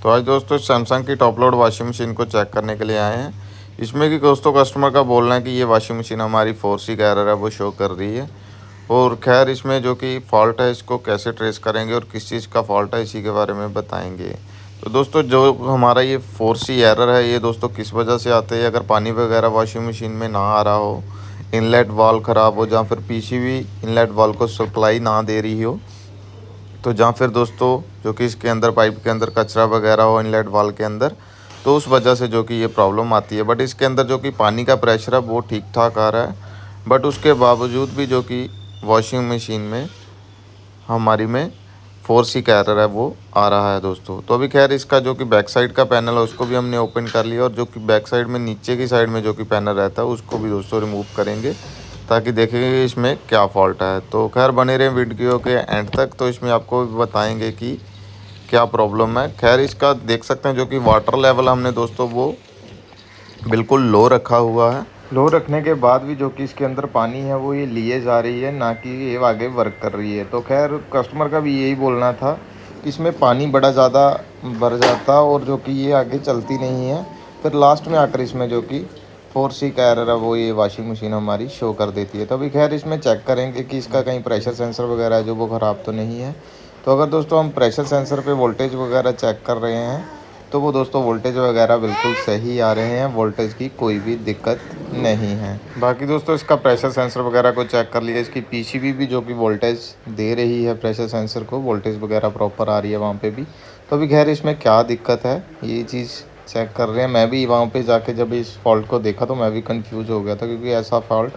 तो आज दोस्तों सैमसंग की टॉप लोड वॉशिंग मशीन को चेक करने के लिए आए हैं। इसमें कि दोस्तों कस्टमर का बोलना है कि ये वॉशिंग मशीन हमारी 4C का एरर है वो शो कर रही है। और खैर इसमें जो कि फ़ॉल्ट है इसको कैसे ट्रेस करेंगे और किस चीज़ का फ़ॉल्ट है इसी के बारे में बताएंगे। तो दोस्तों जो हमारा ये 4C एरर है ये दोस्तों किस वजह से आते हैं, अगर पानी वगैरह वॉशिंग मशीन में ना आ रहा हो, इनलेट वाल्व ख़राब हो, या फिर पीसीबी इनलेट वाल्व को सप्लाई ना दे रही हो, तो जहाँ फिर दोस्तों जो कि इसके अंदर पाइप के अंदर कचरा वगैरह हो इनलेट वाल्व के अंदर, तो उस वजह से जो कि ये प्रॉब्लम आती है। बट इसके अंदर जो कि पानी का प्रेशर है वो ठीक ठाक आ रहा है, बट उसके बावजूद भी जो कि वॉशिंग मशीन में हमारी में 4C का एरर है वो आ रहा है दोस्तों। तो अभी खैर इसका जो कि बैक साइड का पैनल है उसको भी हमने ओपन कर लिया, और जो कि बैक साइड में नीचे की साइड में जो कि पैनल रहता है उसको भी दोस्तों रिमूव करेंगे ताकि देखेंगे इसमें क्या फ़ॉल्ट है। तो खैर बने रहें वीडियो के एंड तक, तो इसमें आपको बताएंगे कि क्या प्रॉब्लम है। खैर इसका देख सकते हैं जो कि वाटर लेवल हमने दोस्तों वो बिल्कुल लो रखा हुआ है। लो रखने के बाद भी जो कि इसके अंदर पानी है वो ये लिए जा रही है, ना कि ये आगे वर्क कर रही है। तो खैर कस्टमर का भी यही बोलना था कि इसमें पानी बड़ा ज़्यादा भर जाता और जो कि ये आगे चलती नहीं है, फिर लास्ट में आकर इसमें जो कि 4C का एरर है वो ये वॉशिंग मशीन हमारी शो कर देती है। तो अभी खैर इसमें चेक करेंगे कि इसका कहीं प्रेशर सेंसर वगैरह है जो वो ख़राब तो नहीं है। तो अगर दोस्तों हम प्रेशर सेंसर पे वोल्टेज वगैरह चेक कर रहे हैं तो वो दोस्तों वोल्टेज वगैरह बिल्कुल सही आ रहे हैं, वोल्टेज की कोई भी दिक्कत नहीं है। बाकी दोस्तों इसका प्रेशर सेंसर वगैरह को चेक कर लिया, इसकी पीसीबी भी जो कि वोल्टेज दे रही है प्रेशर सेंसर को, वोल्टेज वगैरह प्रॉपर आ रही है वहाँ पे भी। तो अभी खैर इसमें क्या दिक्कत है ये चीज़ चेक कर रहे हैं। मैं भी वहाँ पे जाके जब इस फॉल्ट को देखा तो मैं भी कंफ्यूज हो गया था, क्योंकि ऐसा फॉल्ट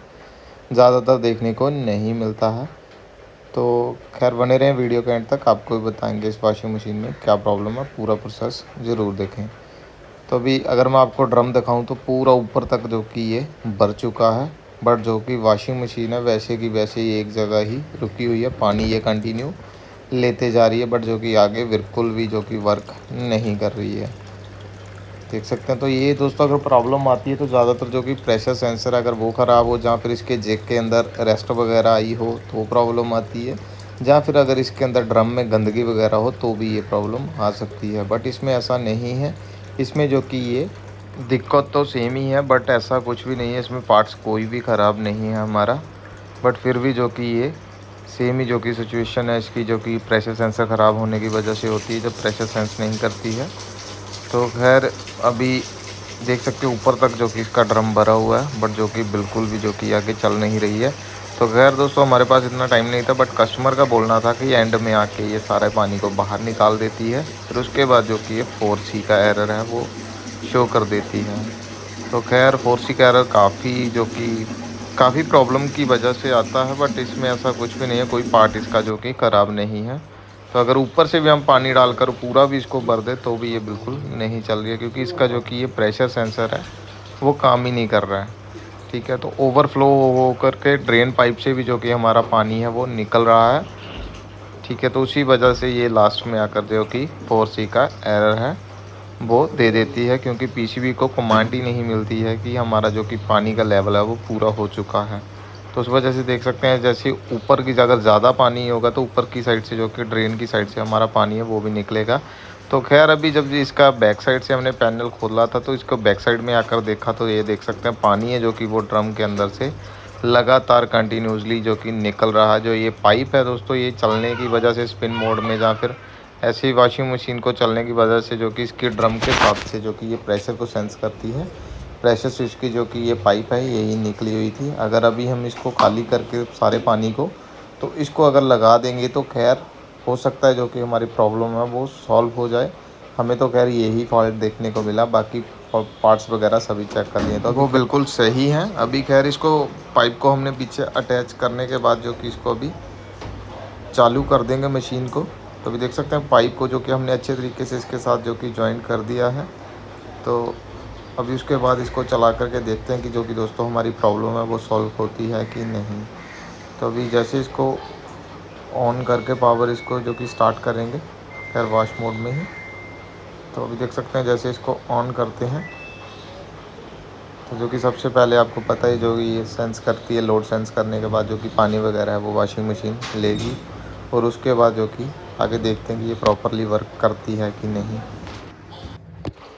ज़्यादातर देखने को नहीं मिलता है। तो खैर बने रहें वीडियो के एंड तक, आपको भी बताएंगे इस वॉशिंग मशीन में क्या प्रॉब्लम है, पूरा प्रोसेस ज़रूर देखें। तो अभी अगर मैं आपको ड्रम दिखाऊं तो पूरा ऊपर तक जो कि ये भर चुका है, बट जो कि वॉशिंग मशीन है वैसे की वैसे ही एक जगह ही रुकी हुई है, पानी ये कंटिन्यू लेते जा रही है, बट जो कि आगे बिल्कुल भी जो कि वर्क नहीं कर रही है, देख सकते हैं। तो ये दोस्तों अगर प्रॉब्लम आती है तो ज़्यादातर जो कि प्रेशर सेंसर अगर वो ख़राब हो, जहाँ फिर इसके जेक के अंदर रेस्ट वगैरह आई हो तो वो प्रॉब्लम आती है, जहाँ फिर अगर इसके अंदर ड्रम में गंदगी वगैरह हो तो भी ये प्रॉब्लम आ सकती है। बट इसमें ऐसा नहीं है, इसमें जो कि ये दिक्कत तो सेम ही है, बट ऐसा कुछ भी नहीं है, इसमें पार्ट्स कोई भी ख़राब नहीं है हमारा। बट फिर भी जो कि ये सेम ही जो कि सिचुएशन है इसकी, जो कि प्रेशर सेंसर ख़राब होने की वजह से होती है, जब प्रेशर सेंस नहीं करती है। तो खैर अभी देख सकते हो ऊपर तक जो कि इसका ड्रम भरा हुआ है, बट जो कि बिल्कुल भी जो कि आगे चल नहीं रही है। तो खैर दोस्तों हमारे पास इतना टाइम नहीं था, बट कस्टमर का बोलना था कि एंड में आके ये सारे पानी को बाहर निकाल देती है, फिर उसके बाद जो कि ये 4C का एरर है वो शो कर देती है। तो खैर 4C का एरर काफ़ी प्रॉब्लम की वजह से आता है, बट इसमें ऐसा कुछ भी नहीं है, कोई पार्ट इसका जो कि ख़राब नहीं है। तो अगर ऊपर से भी हम पानी डालकर पूरा भी इसको भर दे तो भी ये बिल्कुल नहीं चल रही है, क्योंकि इसका जो कि ये प्रेशर सेंसर है वो काम ही नहीं कर रहा है। ठीक है, तो ओवरफ्लो हो करके ड्रेन पाइप से भी जो कि हमारा पानी है वो निकल रहा है। ठीक है, तो उसी वजह से ये लास्ट में आकर जो कि 4C का एरर है वो दे देती है, क्योंकि पीसीबी को कमांड ही नहीं मिलती है कि हमारा जो कि पानी का लेवल है वो पूरा हो चुका है। तो उस वजह से देख सकते हैं जैसे ऊपर की अगर ज़्यादा पानी होगा तो ऊपर की साइड से जो कि ड्रेन की साइड से हमारा पानी है वो भी निकलेगा। तो खैर अभी जब इसका बैक साइड से हमने पैनल खोला था तो इसको बैक साइड में आकर देखा तो ये देख सकते हैं पानी है जो कि वो ड्रम के अंदर से लगातार कंटिन्यूसली जो कि निकल रहा है। जो ये पाइप है दोस्तों ये चलने की वजह से स्पिन मोड में, या फिर ऐसी वॉशिंग मशीन को चलने की वजह से जो कि इसके ड्रम के साथ से जो कि ये प्रेशर को सेंस करती है, प्रेशर स्विच की जो कि ये पाइप है यही निकली हुई थी। अगर अभी हम इसको खाली करके सारे पानी को तो इसको अगर लगा देंगे तो खैर हो सकता है जो कि हमारी प्रॉब्लम है वो सॉल्व हो जाए। हमें तो खैर यही फॉल्ट देखने को मिला, बाकी पार्ट्स वगैरह सभी चेक कर लिए तो वो बिल्कुल सही हैं। अभी खैर इसको पाइप को हमने पीछे अटैच करने के बाद जो कि इसको अभी चालू कर देंगे मशीन को। तो अभी देख सकते हैं पाइप को जो कि हमने अच्छे तरीके से इसके साथ जो कि जॉइंट कर दिया है। तो अभी उसके बाद इसको चला करके देखते हैं कि जो कि दोस्तों हमारी प्रॉब्लम है वो सॉल्व होती है कि नहीं। तो अभी जैसे इसको ऑन करके पावर इसको जो कि स्टार्ट करेंगे, खैर वॉश मोड में ही। तो अभी देख सकते हैं जैसे इसको ऑन करते हैं तो जो कि सबसे पहले आपको पता है जो ये सेंस करती है, लोड सेंस करने के बाद जो कि पानी वगैरह है वो वॉशिंग मशीन लेगी, और उसके बाद जो कि आगे देखते हैं कि ये प्रॉपरली वर्क करती है कि नहीं।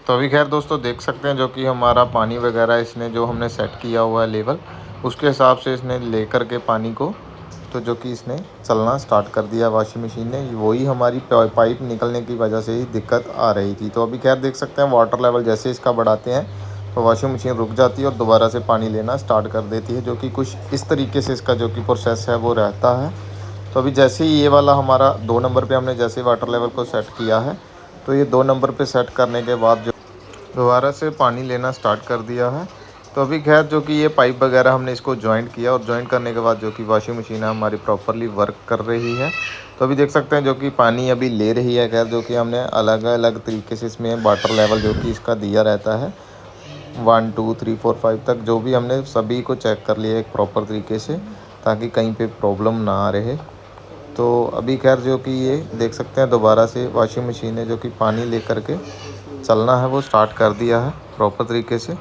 तो अभी खैर दोस्तों देख सकते हैं जो कि हमारा पानी वगैरह इसने जो हमने सेट किया हुआ है लेवल, उसके हिसाब से इसने लेकर के पानी को तो जो कि इसने चलना स्टार्ट कर दिया वॉशिंग मशीन ने। वही हमारी पाइप निकलने की वजह से ही दिक्कत आ रही थी। तो अभी खैर देख सकते हैं वाटर लेवल जैसे इसका बढ़ाते हैं तो वॉशिंग मशीन रुक जाती है और दोबारा से पानी लेना स्टार्ट कर देती है, जो कि कुछ इस तरीके से इसका जो कि प्रोसेस है वो रहता है। तो अभी जैसे ही ये वाला हमारा 2 नंबर पे हमने जैसे वाटर लेवल को सेट किया है, तो ये 2 नंबर पे सेट करने के बाद जो दोबारा से पानी लेना स्टार्ट कर दिया है। तो अभी खैर जो कि ये पाइप वगैरह हमने इसको जॉइंट किया और जॉइंट करने के बाद जो कि वॉशिंग मशीन है हमारी प्रॉपरली वर्क कर रही है। तो अभी देख सकते हैं जो कि पानी अभी ले रही है। खैर जो कि हमने अलग अलग तरीके से इसमें वाटर लेवल जो कि इसका दिया रहता है 1 2 3 4 5 तक, जो भी हमने सभी को चेक कर लिया एक प्रॉपर तरीके से, ताकि कहीं पे प्रॉब्लम ना आ रहे। तो अभी खैर जो कि ये देख सकते हैं दोबारा से वॉशिंग मशीन ने जो कि पानी लेकर के चलना है वो स्टार्ट कर दिया है प्रॉपर तरीके से।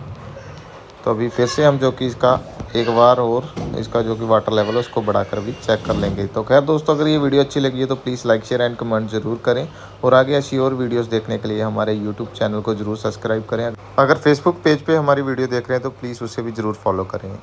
तो अभी फिर से हम जो कि इसका एक बार और इसका जो कि वाटर लेवल है उसको बढ़ाकर भी चेक कर लेंगे। तो खैर दोस्तों अगर ये वीडियो अच्छी लगी है तो please like share and comment ज़रूर करें, और आगे ऐसी और वीडियोस देखने के लिए हमारे यूट्यूब चैनल को ज़रूर सब्सक्राइब करें। अगर फेसबुक पेज पे हमारी वीडियो देख रहे हैं तो प्लीज़ उसे भी ज़रूर फॉलो करें।